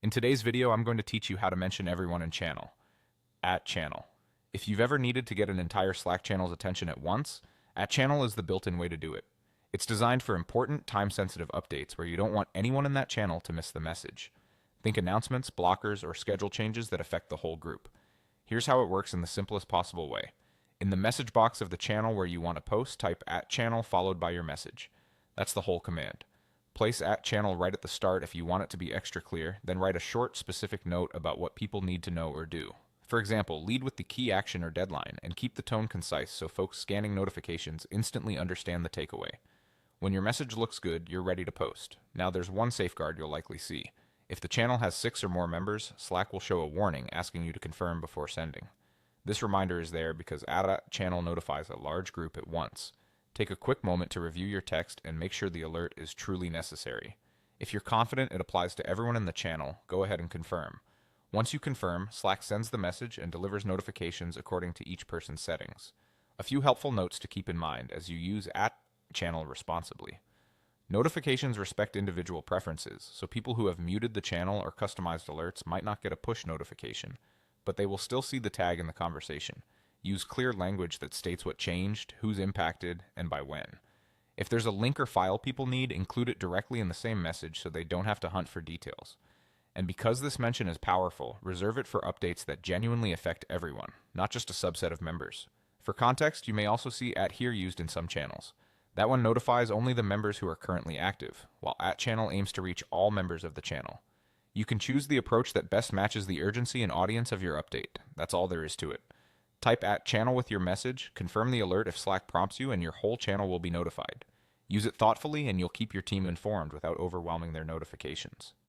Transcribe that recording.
In today's video, I'm going to teach you how to mention everyone in channel. @channel. If you've ever needed to get an entire Slack channel's attention at once, @channel is the built-in way to do it. It's designed for important, time-sensitive updates where you don't want anyone in that channel to miss the message. Think announcements, blockers, or schedule changes that affect the whole group. Here's how it works in the simplest possible way. In the message box of the channel where you want to post, type @channel followed by your message. That's the whole command. Place @channel right at the start if you want it to be extra clear, then write a short, specific note about what people need to know or do. For example, lead with the key action or deadline, and keep the tone concise so folks scanning notifications instantly understand the takeaway. When your message looks good, you're ready to post. Now there's one safeguard you'll likely see. If the channel has 6 or more members, Slack will show a warning asking you to confirm before sending. This reminder is there because @channel notifies a large group at once. Take a quick moment to review your text and make sure the alert is truly necessary. If you're confident it applies to everyone in the channel, go ahead and confirm. Once you confirm, Slack sends the message and delivers notifications according to each person's settings. A few helpful notes to keep in mind as you use @channel responsibly. Notifications respect individual preferences, so people who have muted the channel or customized alerts might not get a push notification, but they will still see the tag in the conversation. Use clear language that states what changed, who's impacted, and by when. If there's a link or file people need, include it directly in the same message so they don't have to hunt for details. And because this mention is powerful, reserve it for updates that genuinely affect everyone, not just a subset of members. For context, you may also see @here used in some channels. That one notifies only the members who are currently active, while @channel aims to reach all members of the channel. You can choose the approach that best matches the urgency and audience of your update. That's all there is to it. Type @channel with your message, confirm the alert if Slack prompts you, and your whole channel will be notified. Use it thoughtfully and you'll keep your team informed without overwhelming their notifications.